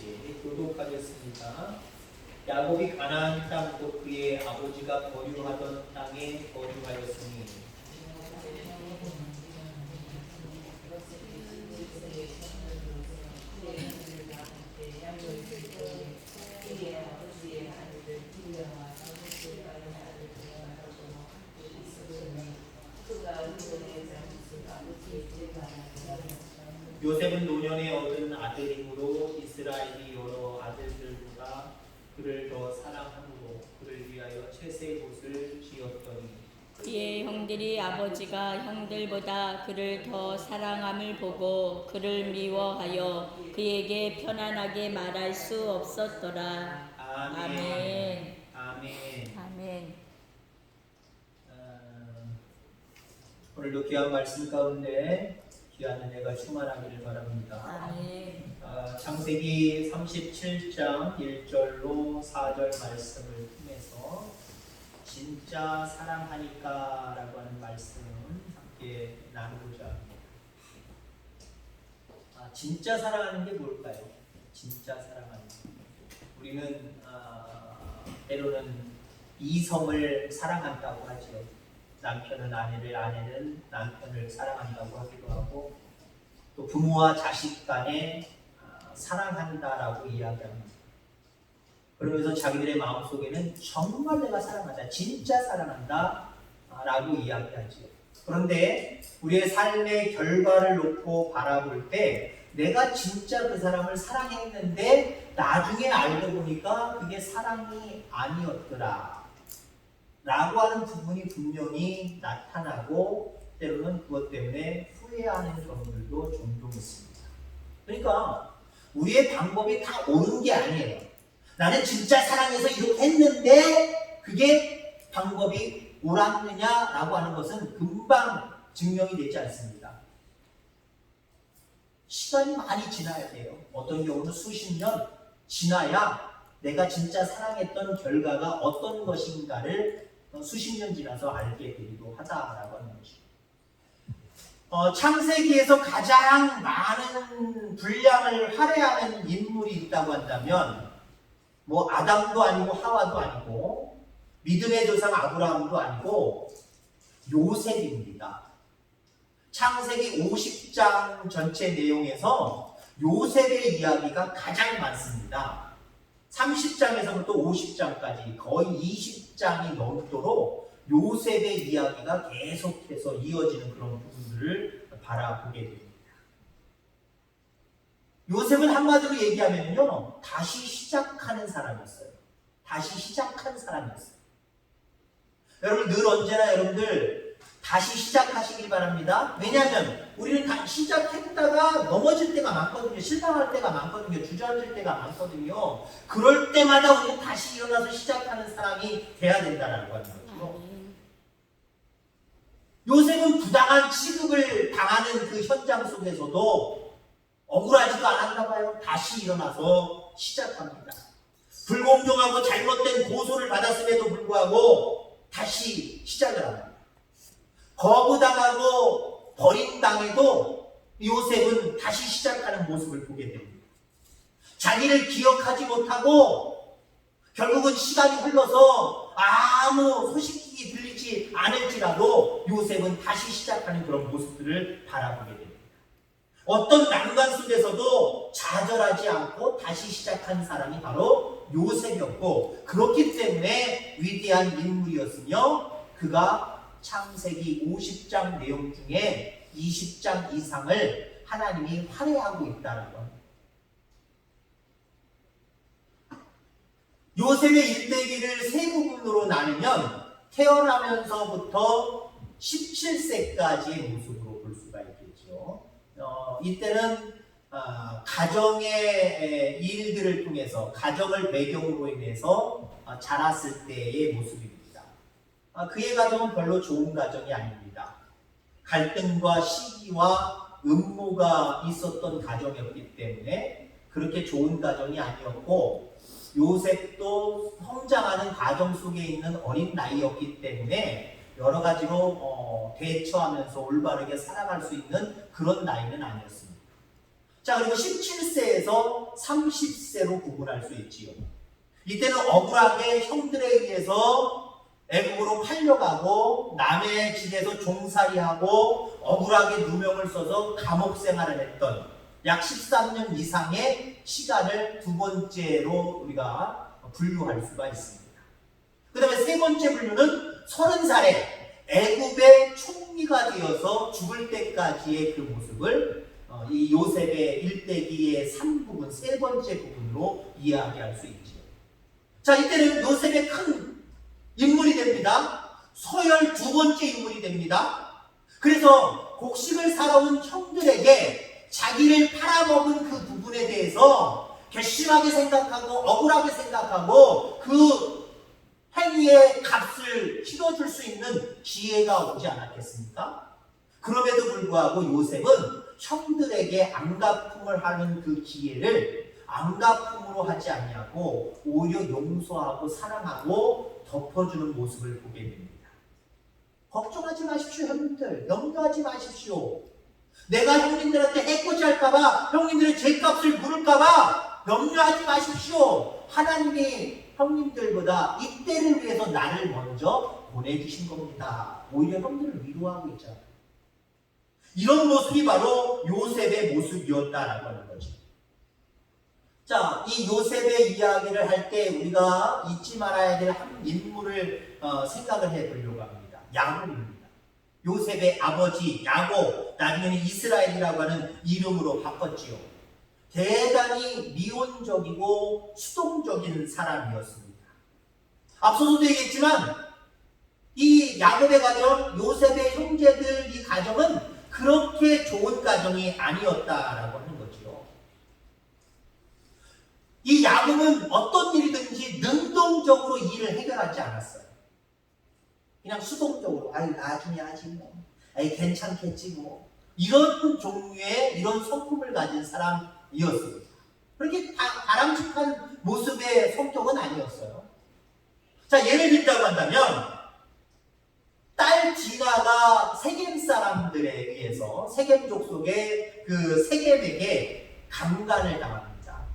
같이 교독하겠습니다. 야곱이 가나안 땅 곧 그의 아버지가 거류하던 땅에 거류하였으니 요셉은 노년에 얻은 아들이므로 이스라엘이 여러 아들들보다 그를 더 사랑함으로 그를 위하여 채색 옷을 지었더니 그의 형들이 아버지가 형들보다 그를 더 사랑함을 보고 그를 미워하여 그에게 편안하게 말할 수 없었더라. 아멘. 아멘. 아멘. 아멘. 오늘도 귀한 말씀 가운데 귀한 은혜가 충만하기를 바랍니다. 아멘. 창세기 37장 1절로 4절 말씀을 통해서 진짜 사랑하니까 라고 하는 말씀을 함께 나누고자 합니다. 진짜 사랑하는 게 뭘까요? 진짜 사랑하는 게. 우리는 때로는 이성을 사랑한다고 하죠. 남편은 아내를, 아내는 남편을 사랑한다고 하기도 하고 또 부모와 자식 간에 사랑한다라고 이야기합니다. 그러면서 자기들의 마음속에는 정말 내가 사랑한다, 진짜 사랑한다 라고 이야기하죠. 그런데 우리의 삶의 결과를 놓고 바라볼 때 내가 진짜 그 사람을 사랑했는데 나중에 알고 보니까 그게 사랑이 아니었더라 라고 하는 부분이 분명히 나타나고 때로는 그것 때문에 후회하는 경우들도 종종 있습니다. 그러니까 우리의 방법이 다 옳은 게 아니에요. 나는 진짜 사랑해서 이렇게 했는데 그게 방법이 옳았느냐라고 하는 것은 금방 증명이 되지 않습니다. 시간이 많이 지나야 돼요. 어떤 경우는 수십 년 지나야 내가 진짜 사랑했던 결과가 어떤 것인가를 수십 년 지나서 알게 되기도 하다라고 하는 것이죠. 창세기에서 가장 많은 분량을 할애하는 인물이 있다고 한다면 뭐 아담도 아니고 하와도 아니고 믿음의 조상 아브라함도 아니고 요셉입니다. 창세기 50장 전체 내용에서 요셉의 이야기가 가장 많습니다. 30장에서부터 50장까지 거의 20장이 넘도록 요셉의 이야기가 계속해서 이어지는 그런 부분들을 바라보게 됩니다. 요셉은 한마디로 얘기하면요, 다시 시작하는 사람이었어요. 다시 시작한 사람이었어요. 여러분 늘 언제나 여러분들 다시 시작하시길 바랍니다. 왜냐하면 우리는 다 시작했다가 넘어질 때가 많거든요. 실망할 때가 많거든요. 주저앉을 때가 많거든요. 그럴 때마다 우리는 다시 일어나서 시작하는 사람이 돼야 된다는 거죠. 요셉은 부당한 취급을 당하는 그 현장 속에서도 억울하지도 않았나 봐요. 다시 일어나서 시작합니다. 불공정하고 잘못된 고소를 받았음에도 불구하고 다시 시작을 합니다. 거부당하고 버림당해도 요셉은 다시 시작하는 모습을 보게 됩니다. 자기를 기억하지 못하고 결국은 시간이 흘러서 아무 소식이 들리지 않을지라도 요셉은 다시 시작하는 그런 모습들을 바라보게 됩니다. 어떤 난관 속에서도 좌절하지 않고 다시 시작한 사람이 바로 요셉이었고, 그렇기 때문에 위대한 인물이었으며 그가 창세기 50장 내용 중에 20장 이상을 하나님이 할애하고 있다는 것. 요셉의 일대기를 세 부분으로 나누면 태어나면서부터 17세까지의 모습으로 볼 수가 있겠죠. 이때는 가정의 일들을 통해서 가정을 배경으로 인해서 자랐을 때의 모습입니다. 그의 가정은 별로 좋은 가정이 아닙니다. 갈등과 시기와 음모가 있었던 가정이었기 때문에 그렇게 좋은 가정이 아니었고, 요셉도 성장하는 과정 속에 있는 어린 나이였기 때문에 여러 가지로 대처하면서 올바르게 살아갈 수 있는 그런 나이는 아니었습니다. 자, 그리고 17세에서 30세로 구분할 수 있지요. 이때는 억울하게 형들에 의해서 애국으로 팔려가고 남의 집에서 종살이하고 억울하게 누명을 써서 감옥 생활을 했던 약 13년 이상의 시간을 두 번째로 우리가 분류할 수가 있습니다. 그 다음에 세 번째 분류는 30살에 애굽의 총리가 되어서 죽을 때까지의 그 모습을 이 요셉의 일대기의 3부분, 세 번째 부분으로 이야기할 수 있죠. 자, 이때는 요셉의 큰 인물이 됩니다. 서열 두 번째 인물이 됩니다. 그래서 곡식을 살아온 형들에게 자기를 팔아먹은 그 부분에 대해서 괘씸하게 생각하고 억울하게 생각하고 그 행위의 값을 치러줄 수 있는 기회가 오지 않았겠습니까? 그럼에도 불구하고 요셉은 형들에게 안갚음을 하는 그 기회를 안갚음으로 하지 아니하고 오히려 용서하고 사랑하고 덮어주는 모습을 보게 됩니다. 걱정하지 마십시오, 형님들. 염려하지 마십시오. 내가 형님들한테 해코지 할까봐, 형님들의 죄값을 물을까봐 염려하지 마십시오. 하나님이 형님들보다 이때를 위해서 나를 먼저 보내주신 겁니다. 오히려 형들을 위로하고 있잖아요. 이런 모습이 바로 요셉의 모습이었다라고 하는 거죠. 자, 이 요셉의 이야기를 할 때 우리가 잊지 말아야 될 한 인물을 생각을 해보려고 합니다. 야곱입니다. 요셉의 아버지 야곱, 나중에는 이스라엘이라고 하는 이름으로 바꿨지요. 대단히 미온적이고 수동적인 사람이었습니다. 앞서서도 얘기했지만 이 야곱의 가정, 요셉의 형제들 이 가정은 그렇게 좋은 가정이 아니었다라고 하는 거지요. 이 야곱은 어떤 일이든지 능동적으로 일을 해결하지 않았어요. 그냥 수동적으로, 아이 나중에 하지 뭐, 아이 괜찮겠지 뭐, 이런 종류의 이런 성품을 가진 사람이었습니다. 그렇게 바람직한 모습의 성격은 아니었어요. 자, 예를 들자고 한다면 딸 디나가 세겜 사람들에 의해서 세겜 족속의 그 세겜에게 강간을 당합니다.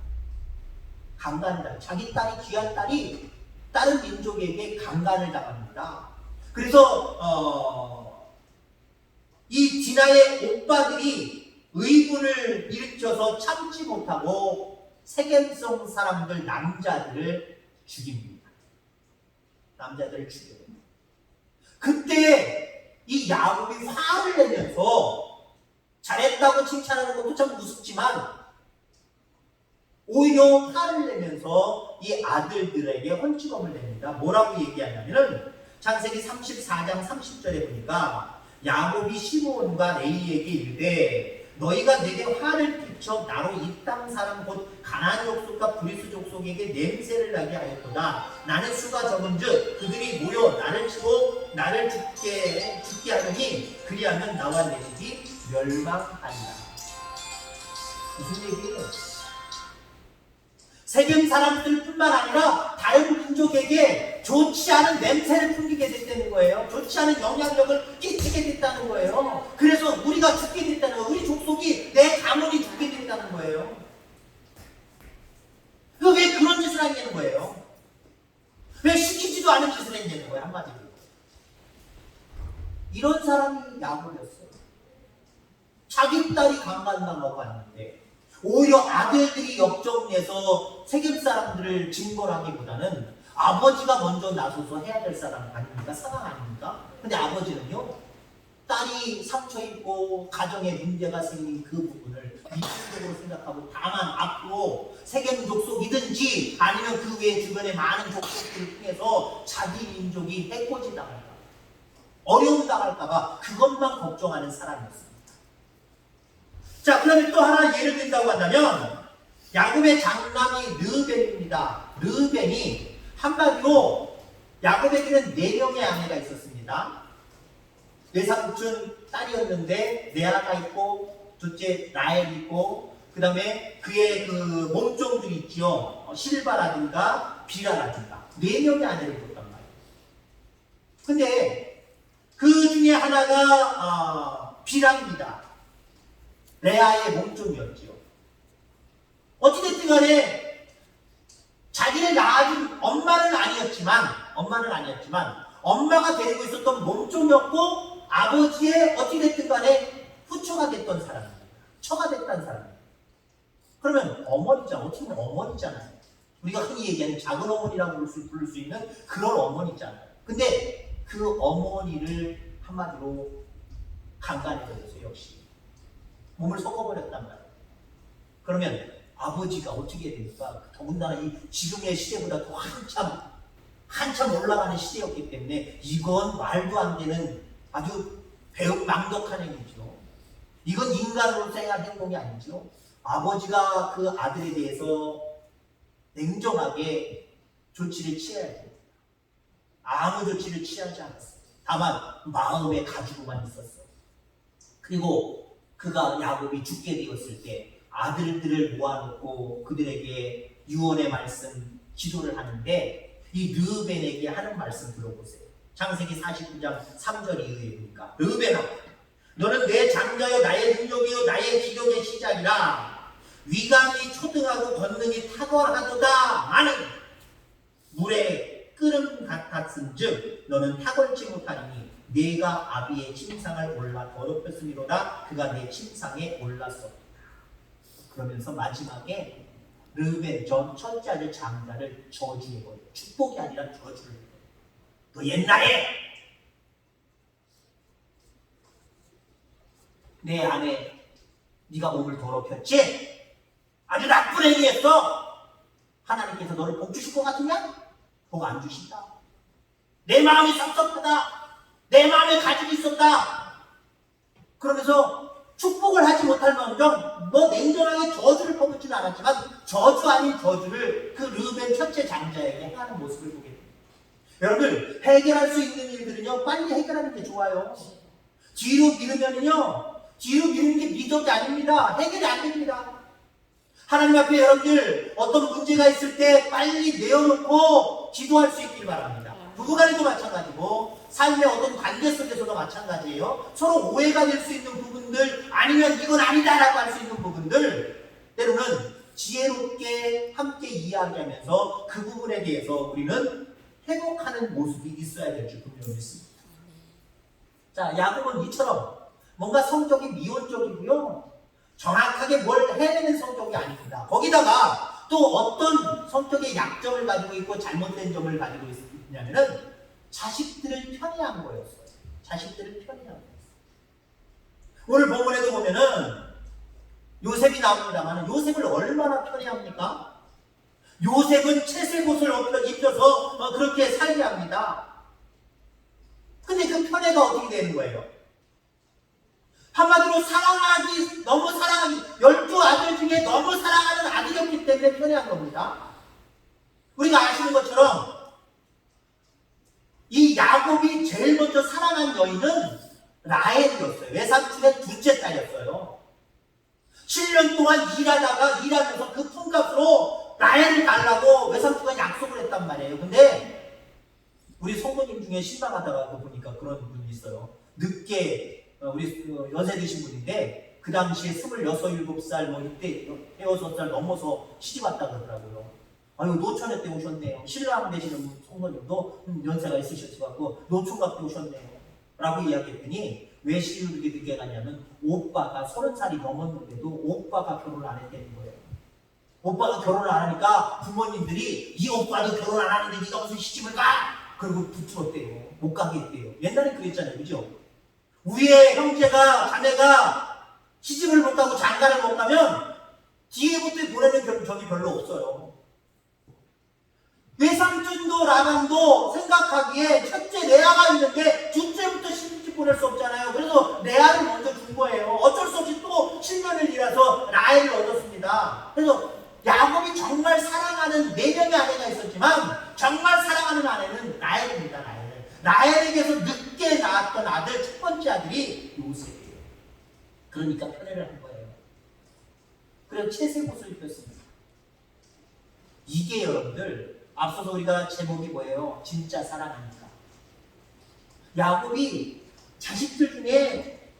강간을 자기 딸이 귀한 딸이 다른 민족에게 강간을 당합니다. 그래서 이 디나의 오빠들이 의분을 일으켜서 참지 못하고 세겜성 사람들 남자들을 죽입니다. 남자들을 죽여요. 그때 이 야곱이 화를 내면서 잘했다고 칭찬하는 것도 참 우습지만 오히려 화를 내면서 이 아들들에게 헌치검을 냅니다. 뭐라고 얘기하냐면은 창세기 34장 30절에 보니까 야곱이 시므온과 레위에게 이르되 너희가 내게 화를 끼쳐 나로 이 땅 사람 곧 가나안 족속과 브리스 족속에게 냄새를 나게 하였도다. 나는 수가 적은즉 그들이 모여 나를 치고 나를 죽게 하느니 그리하면 나와 내 집이 멸망하리라. 무슨 얘기예요? 세겜 사람들뿐만 아니라 다른 민족에게 좋지 않은 냄새를 풍기게 됐다는 거예요. 좋지 않은 영향력을 끼치게 됐다는 거예요. 그래서 우리가 죽게 됐다는 거예요. 우리 족속이, 내 가문이 죽게 됐다는 거예요. 왜 그런 짓을 하냐는 거예요. 왜 시키지도 않은 짓을 했냐는 거예요. 한마디로. 이런 사람이 야곱이었어요. 자기 딸이 강간당하고 왔는데 오히려 아들들이 역정내서 세겜 사람들을 징벌하기보다는 아버지가 먼저 나서서 해야 될 사람 아닙니까? 상황 아닙니까? 근데 아버지는요, 딸이 상처 입고 가정에 문제가 생긴 그 부분을 미심적으로 생각하고 다만 앞으로 세겜 족속이든지 아니면 그 외에 주변의 많은 족속들을 통해서 자기 민족이 해코지 당할까, 어려움 당할까봐 그것만 걱정하는 사람이었습니다. 자, 그러면 또 하나 예를 든다고 한다면 야곱의 장남이 르벤입니다. 르벤이 한마디로 야곱에게는 4명의 아내가 있었습니다. 외삼촌 딸이었는데 레아가 있고 둘째 라헬이 있고 그 다음에 그의 그 몸종들이 있죠. 실바라든가 비라라든가 4명의 아내를 뒀단 말이에요. 근데 그 중에 하나가 비라입니다. 레아의 몸종이었지요. 간에 자기를 낳아준 엄마는 아니었지만 엄마가 데리고 있었던 몸종이었고 아버지의 어찌 됐든 간에 후처가 됐던 사람입니다. 처가 됐던 사람입니다. 그러면 어머니잖아. 어떻게 보면 어머니잖아요. 우리가 흔히 얘기하는 작은 어머니라고 부를 수 있는 그런 어머니잖아요. 근데 그 어머니를 한마디로 강간해버렸어요. 역시 몸을 섞어버렸단 말이에요. 그러면 아버지가 어떻게 됩니까? 더군다나 이 지금의 시대보다 더 한참 올라가는 시대였기 때문에 이건 말도 안 되는 아주 배은망덕한 행위죠. 이건 인간으로 생각한 행동이 아니죠. 아버지가 그 아들에 대해서 냉정하게 조치를 취해야 돼요. 아무 조치를 취하지 않았어요. 다만 마음에 가지고만 있었어요. 그리고 그가 야곱이 죽게 되었을 때 아들들을 모아놓고 그들에게 유언의 말씀 기도를 하는데 이 르우벤에게 하는 말씀 들어보세요. 창세기 49장 3절 이후에 보니까 르우벤아 너는 내 장자여 나의 능력이요 나의 기력의 시작이라 위감이 초등하고 권능이 탁월하도다 마는 물의 끓음 같았은즉 너는 탁월치 못하리니 내가 아비의 침상을 올라 더럽혔음이로다 그가 내 침상에 올랐었다. 그러면서 마지막에 르우벤 전 첫째 아들 장자를 저주해버려. 축복이 아니라 저주를 해버려. 너 옛날에 내 아내 네가 몸을 더럽혔지? 아주 나쁜 행위했어. 하나님께서 너를 복 주실 것 같으냐? 복 안 주신다. 내 마음이 섭섭하다. 내 마음에 가지고 있었다. 그러면서 축복을 하지 못할 망정 너 냉정하게 저주를 퍼붓지는 않았지만 저주 아닌 저주를 그 르우벤 첫째 장자에게 행하는 모습을 보게 됩니다. 여러분 해결할 수 있는 일들은요 빨리 해결하는 게 좋아요. 뒤로 미루는 게 미덕이 아닙니다. 해결이 안 됩니다. 하나님 앞에 여러분들 어떤 문제가 있을 때 빨리 내어놓고 기도할 수 있길 바랍니다. 부부간에도 마찬가지고 삶의 어떤 관계 속에서도 마찬가지예요. 서로 오해가 될 수 있는 부분들 아니면 이건 아니다라고 할 수 있는 부분들 때로는 지혜롭게 함께 이야기하면서 그 부분에 대해서 우리는 회복하는 모습이 있어야 될 줄 분명히 믿습니다. 자, 야곱은 이처럼 뭔가 성격이 미온적이고요. 정확하게 뭘 해내는 성격이 아닙니다. 거기다가 또 어떤 성격의 약점을 가지고 있고 잘못된 점을 가지고 있냐면은 자식들을 편애한 거였어요. 자식들을 편애한 거였어요. 오늘 본문에도 보면은 요셉이 나옵니다만 요셉을 얼마나 편애합니까? 요셉은 채색 옷을 입혀서 그렇게 살게 합니다. 근데 그 편애가 어떻게 되는 거예요? 한마디로 너무 사랑하기 12아들 중에 너무 사랑하는 아들이었기 때문에 편애한 겁니다. 우리가 아시는 것처럼 이 야곱이 제일 먼저 사랑한 여인은 라헬이었어요. 외삼촌의 둘째 딸이었어요. 7년 동안 일하면서 그 품값으로 라헬을 달라고 외삼촌과 약속을 했단 말이에요. 근데 우리 성도님 중에 신방하다가 보니까 그런 분이 있어요. 늦게 우리 연세 드신 분인데 그 당시에 26, 27살 이때 6살 넘어서 시집 왔다 그러더라고요. 아유 노천에 때 오셨네요. 신랑 되시는 성도님도 연세가 있으셔서 노총각 때 오셨네요. 라고 이야기했더니 왜 시집을 그렇게 늦게 가냐면 오빠가 30살이 넘었는데도 오빠가 결혼을 안 했다는 거예요. 오빠가 결혼을 안 하니까 부모님들이 이 오빠도 결혼 안 하는데 네가 무슨 시집을 가? 그리고 붙들었대요. 못 가게 했대요. 옛날에 그랬잖아요. 그죠? 위에 형제가 자매가 시집을 못 가고 장가를 못 가면 뒤에부터 보내는 적이 별로 없어요. 외삼촌도 라반도 생각하기에 첫째 레아가 있는데 둘째부터 시집 보낼 수 없잖아요. 그래서 레아를 먼저 준 거예요. 어쩔 수 없이 또 7년을 일해서 라헬을 얻었습니다. 그래서 야곱이 정말 사랑하는 4명의 아내가 있었지만 정말 사랑하는 아내는 라헬입니다. 라헬에게서 늦게 낳았던 아들 첫 번째 아들이 요셉이에요. 그러니까 편애를 한 거예요. 그래서 채색 옷을 입혔습니다. 이게 여러분들 앞서서 우리가 제목이 뭐예요? 진짜 사랑하니까. 야곱이 자식들 중에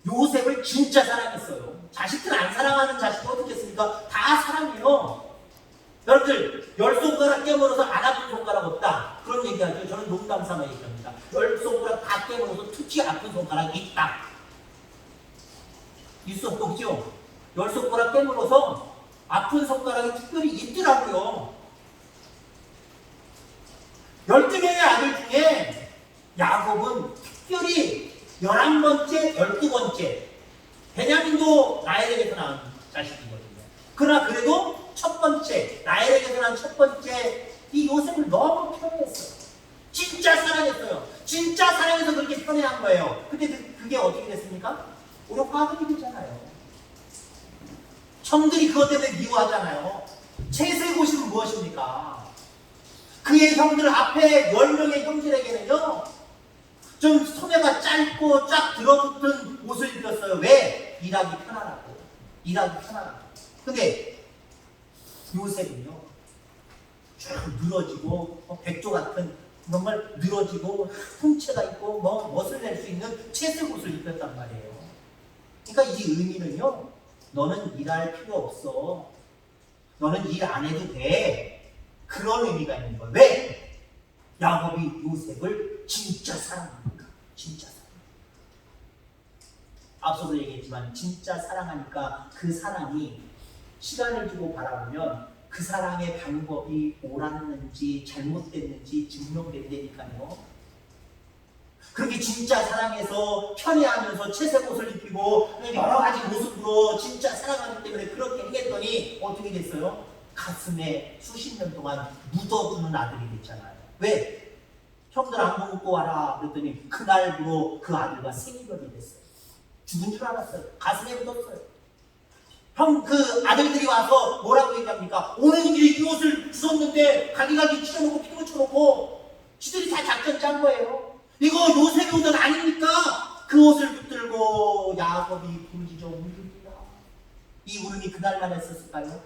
요셉을 진짜 사랑했어요. 자식들 안 사랑하는 자식이 어떻겠습니까? 다 사랑해요. 여러분들 10손가락 깨물어서 안 아픈 손가락 없다 그런 얘기하죠. 저는 농담 삼아 얘기합니다. 10손가락 다 깨물어서 특히 아픈 손가락이 있다. 있어 없죠? 10손가락 깨물어서 아픈 손가락이 특별히 있더라고요. 12명의 아들 중에 야곱은 특별히 11번째, 12번째 베냐민도 라헬에게서 낳은 자식이거든요. 그러나 그래도 첫 번째, 라헬에게서 낳은 첫 번째 이 요셉을 너무 편애했어요. 진짜 사랑했어요. 진짜 사랑해서 그렇게 편애한 거예요. 근데 그게 어떻게 됐습니까? 오히려 화근이 되잖아요. 형들이 그것 때문에 미워하잖아요. 채색옷은 무엇입니까? 그의 형들 앞에 10명의 형들에게는요 좀 소매가 짧고 쫙 들어붙은 옷을 입혔어요. 왜? 일하기 편하라고. 일하기 편하라고. 근데 요셉은요 쭉 늘어지고 백조 같은 정말 늘어지고 풍채가 있고 멋을 낼 수 있는 채색 옷을 입혔단 말이에요. 그러니까 이 의미는요 너는 일할 필요 없어. 너는 일 안 해도 돼. 그런 의미가 있는 거예요. 왜? 야곱이 요셉을 진짜 사랑하니까. 진짜 사랑하니까. 앞서도 얘기했지만 진짜 사랑하니까 그 사랑이 시간을 두고 바라보면 그 사랑의 방법이 옳았는지 잘못됐는지 증명된다니까요. 그렇게 진짜 사랑해서 편애하면서 채색옷을 입히고 여러 가지 모습으로 진짜 사랑하기 때문에 그렇게 행했더니 어떻게 됐어요? 가슴에 수십 년 동안 묻어두는 아들이 됐잖아요. 왜? 형들 안고 먹고 와라 그랬더니 그날부로 그 아들과 생이별이 됐어요. 죽은 줄 알았어요. 가슴에 묻었어요. 그 아들들이 와서 뭐라고 얘기합니까? 오는 길에 이 옷을 주웠는데 가기가기 찢어놓고 피 묻혀놓고 지들이 다 작전 짠 거예요. 이거 요셉의 옷은 아닙니까? 그 옷을 붙들고 야곱이 부르짖어 울립니다. 이 울음이 그날만 했었을까요?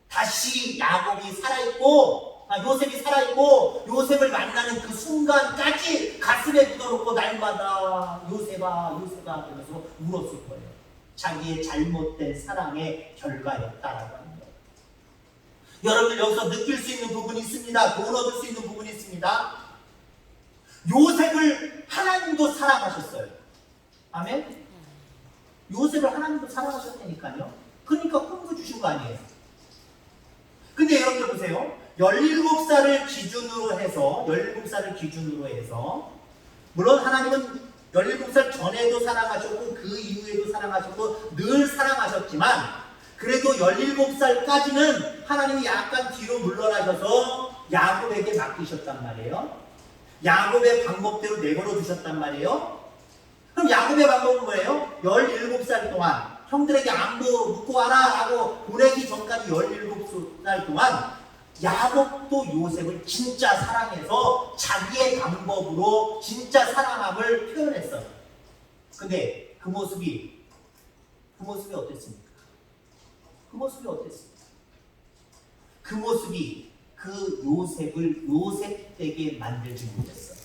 다시 야곱이 살아있고 요셉이 살아있고 요셉을 만나는 그 순간까지 가슴에 묻어놓고 날마다 요셉아 요셉아 하면서 울었을 거예요. 자기의 잘못된 사랑의 결과였다라고 하는 거예요. 여러분들 여기서 느낄 수 있는 부분이 있습니다. 돈 얻을 수 있는 부분이 있습니다. 요셉을 하나님도 사랑하셨어요. 아멘? 요셉을 하나님도 사랑하셨다니까요. 그러니까 꿈도 주신 거 아니에요. 근데 여러분들 보세요. 17살을 기준으로 해서 물론 하나님은 17살 전에도 사랑하셨고 그 이후에도 사랑하셨고 늘 사랑하셨지만 그래도 17살까지는 하나님이 약간 뒤로 물러나셔서 야곱에게 맡기셨단 말이에요. 야곱의 방법대로 내버려 두셨단 말이에요. 그럼 야곱의 방법은 뭐예요? 17살 동안 형들에게 안부 묻고 와라 라고 보내기 전까지 17살 동안 야곱도 요셉을 진짜 사랑해서 자기의 방법으로 진짜 사랑함을 표현했어요. 근데 그 모습이 어땠습니까? 그 모습이 그 요셉을 요셉되게 만들지 못했어요.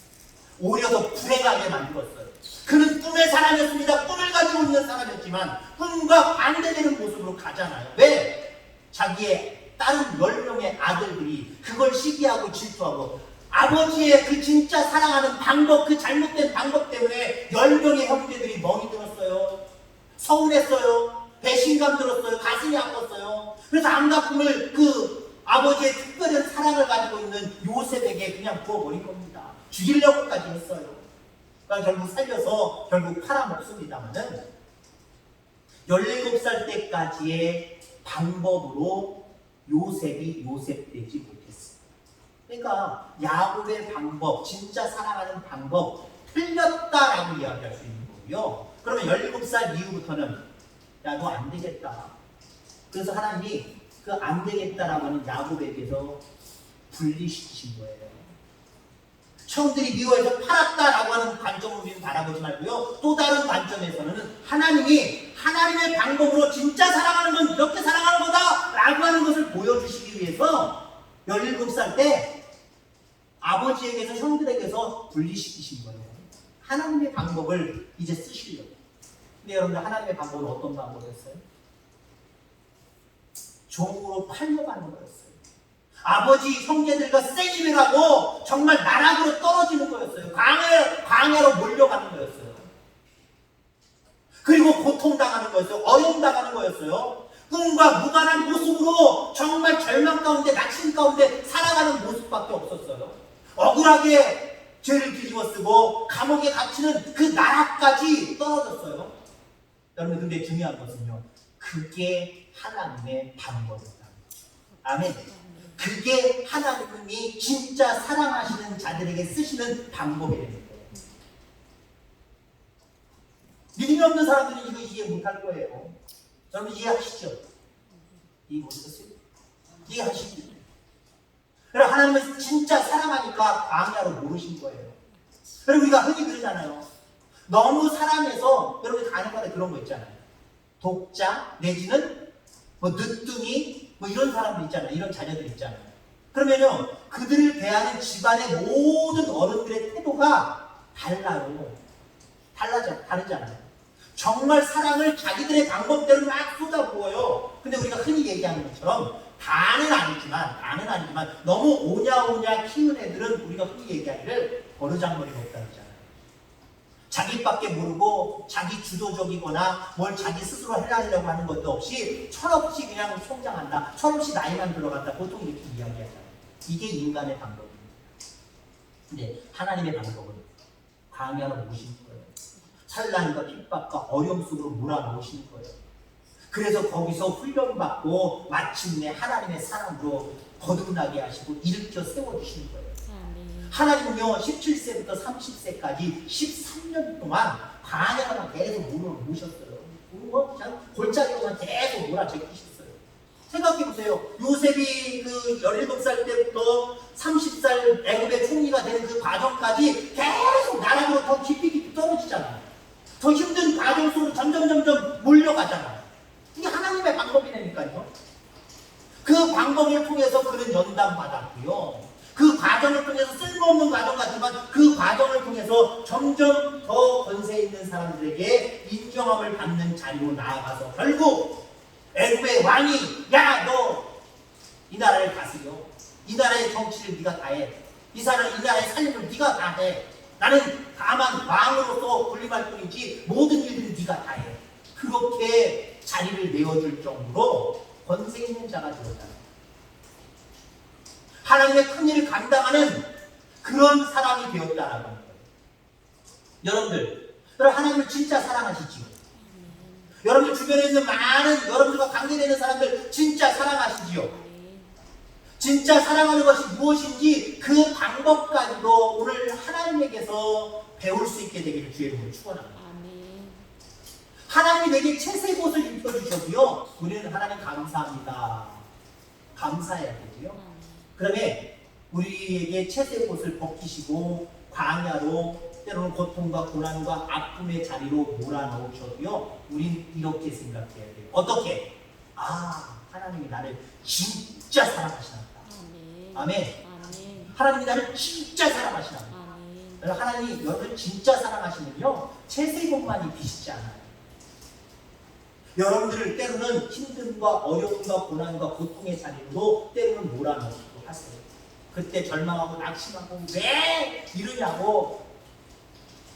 오히려 더 불행하게 만들었어요. 그는 꿈의 사람이었습니다. 꿈을 가지고 있는 사람이었지만 꿈과 반대되는 모습으로 가잖아요. 왜? 자기의 다른 10명의 아들들이 그걸 시기하고 질투하고 아버지의 그 진짜 사랑하는 방법, 그 잘못된 방법 때문에 10명의 형제들이 멍이 들었어요. 서운했어요. 배신감 들었어요. 가슴이 아팠어요. 그래서 안갚음을 그 아버지의 특별한 사랑을 가지고 있는 요셉에게 그냥 부어버린 겁니다. 죽이려고까지 했어요. 그러니까 결국 살려서 결국 팔아먹습니다만은 17살 때까지의 방법으로 요셉이 요셉되지 못했어요. 그러니까 야곱의 방법, 진짜 사랑하는 방법 틀렸다라고 이야기할 수 있는 거고요. 그러면 17살 이후부터는 야, 너 안 되겠다. 그래서 하나님이 그 안 되겠다라고 하는 야곱에게서 분리시키신 거예요. 형들이 미워해서 팔았다라고 하는 관점으로 우리는 바라보지 말고요. 또 다른 관점에서는 하나님이 하나님의 방법으로 진짜 사랑하는 건 이렇게 사랑하는 거다 라고 하는 것을 보여주시기 위해서 17살 때 아버지에게서 형들에게서 분리시키신 거예요. 하나님의 방법을 이제 쓰시려고. 근데 여러분들 하나님의 방법은 어떤 방법이었어요? 종으로 팔려가는 거였어요. 아버지 형제들과 세기를 하고 정말 나락으로 떨어지는 거였어요. 광야로 몰려가는 거였어요. 그리고 고통당하는 거였어요. 어려움당하는 거였어요. 꿈과 무관한 모습으로 정말 절망 가운데 낙심 가운데 살아가는 모습밖에 없었어요. 억울하게 죄를 뒤집어쓰고 감옥에 갇히는 그 나락까지 떨어졌어요. 여러분, 근데 중요한 것은요, 그게 하나님의 방법이다. 아멘. 그게 하나님이 진짜 사랑하시는 자들에게 쓰시는 방법이라는 거예요. 믿음이 없는 사람들은 이거 이해 못할 거예요. 여러분 이해하시죠? 이해 못하세요? 이해하시죠? 그럼 하나님은 진짜 사랑하니까 광야로 모르신 거예요. 그리고 우리가 흔히 그러잖아요. 너무 사랑해서, 여러분 가능하다 그런 거 있잖아요. 독자 내지는 뭐 늦둥이 뭐 이런 사람들 있잖아요. 이런 자녀들 있잖아요. 그러면요, 그들을 대하는 집안의 모든 어른들의 태도가 달라요. 다르잖아요. 정말 사랑을 자기들의 방법대로 막 쏟아부어요. 근데 우리가 흔히 얘기하는 것처럼 다는 아니지만 너무 오냐오냐 키운 애들은 우리가 흔히 얘기하기를 버르장머리가 없다 그러잖아요. 자기밖에 모르고 자기 주도적이거나 뭘 자기 스스로 해내려고 하는 것도 없이 철없이 그냥 성장한다. 철없이 나이만 들어간다. 보통 이렇게 이야기하잖아요. 이게 인간의 방법입니다. 근데 하나님의 방법은 광야로 모시는 거예요. 산란과 핍박과 어려움 속으로 몰아넣으시는 거예요. 그래서 거기서 훈련받고 마침내 하나님의 사랑으로 거듭나게 하시고 일으켜 세워주시는 거예요. 하나님은요, 17세부터 30세까지 13년 동안 광야만 계속 몰아놓으셨어요. 그냥 골짜기로만 계속 몰아제끼셨어요. 생각해보세요. 요셉이 그 17살 때부터 30살 애굽의 총리가 되는 그 과정까지 계속 나락으로 더 깊이 떨어지잖아요. 더 힘든 과정 속으로 점점 몰려가잖아요. 이게 하나님의 방법이라니까요. 그 방법을 통해서 그는 연단받았고요. 그 과정을 통해서 쓸모없는 과정 같지만 그 과정을 통해서 점점 더 권세 있는 사람들에게 인정함을 받는 자리로 나아가서 결국 애굽의 왕이, 야, 너 이 나라를 다스려. 이 나라의 정치를 네가 다 해. 이 나라의 살림을 네가 다 해. 나는 다만 왕으로서 군림할 뿐이지 모든 일들은 네가 다 해. 그렇게 자리를 내어줄 정도로 권세 있는 자가 되었다. 하나님의 큰 일을 감당하는 그런 사람이 되었다라고 하는 거예요. 여러분들 하나님을 진짜 사랑하시지요? 여러분들 주변에 있는 많은 여러분들과 관계되는 사람들 진짜 사랑하시지요? 진짜 사랑하는 것이 무엇인지 그 방법까지도 오늘 하나님에게서 배울 수 있게 되기를 주의 이름으로 축원합니다. 하나님이 내게 채색옷을 입혀주셨고요. 우리는 하나님 감사합니다. 감사해야 되고요. 그다음에 우리에게 채색옷을 벗기시고 광야로 때로는 고통과 고난과 아픔의 자리로 몰아넣으셔도요. 우린 이렇게 생각해야 돼요. 어떻게? 하나님이 나를 진짜 사랑하시나 보다. 아멘. 하나님이 나를 진짜 사랑하시나 보다. 하나님이 여러분을 진짜 사랑하시면요. 채색옷만 입히시지 않아요. 여러분들을 때로는 힘듦과 어려움과 고난과 고통의 자리로 때로는 몰아넣기도 하세요. 그때 절망하고 낙심하고 왜 이러냐고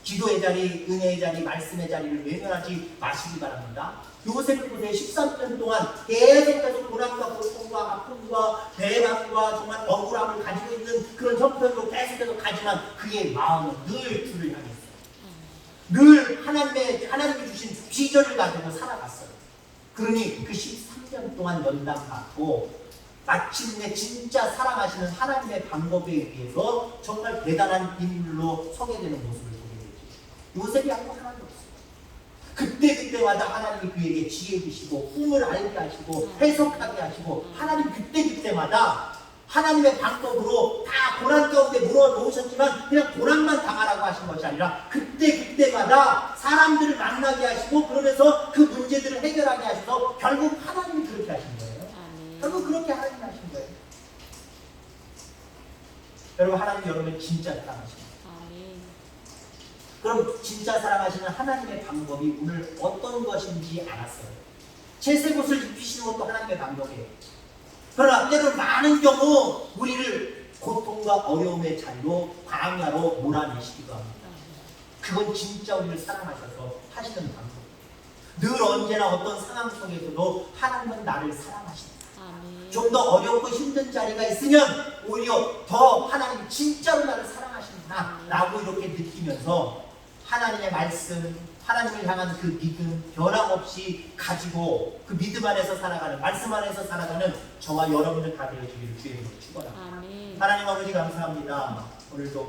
기도의 자리, 은혜의 자리, 말씀의 자리를 외면하지 마시기 바랍니다. 요셉을 보세요. 13년 동안 계속해서 고난과 고통과 아픔과 배반과 정말 억울함을 가지고 있는 그런 형편으로 계속해서 가지만 그의 마음은 늘 주를 향해 있어요. 늘 하나님이 주신 비전을 가지고 살아갔어요. 그러니 그 13년 동안 연단받고 마침내 진짜 사랑하시는 하나님의 방법에 의해서 정말 대단한 인물로 서게 되는 모습을 보게 되죠. 요셉이 한 거 하나도 없어요. 그때마다 하나님이 그에게 지혜 주시고 꿈을 알게 하시고 해석하게 하시고 하나님 그때마다 하나님의 방법으로 다 고난 가운데 물어놓으셨지만 그냥 고난만 당하라고 하신 것이 아니라 그때마다 사람들을 만나게 하시고 그러면서 그 문제들을 해결하게 하셔서 결국 하나님이 그렇게 하신 거예요. 결국 그렇게 하나님이 하신 거예요. 여러분 하나님 여러분을 진짜 사랑하십니다. 그럼 진짜 사랑하시는 하나님의 방법이 오늘 어떤 것인지 알았어요. 채색옷을 입히시는 것도 하나님의 방법이에요. 그러나 때로 많은 경우 우리를 고통과 어려움의 자리로 광야로 몰아내시기도 합니다. 그건 진짜 우리를 사랑하셔서 하시는 방법이에요. 늘 언제나 어떤 상황 속에서도 하나님은 나를 사랑하신다. 아멘. 좀 더 어렵고 힘든 자리가 있으면 오히려 더 하나님 진짜로 나를 사랑하시는구나 라고 이렇게 느끼면서 하나님의 말씀, 하나님을 향한 그 믿음 변함없이 가지고 그 믿음 안에서 살아가는, 말씀 안에서 살아가는 저와 여러분들 다 되어주기를 주의 이름으로 축원합니다. 아멘. 하나님 아버지 감사합니다. 오늘도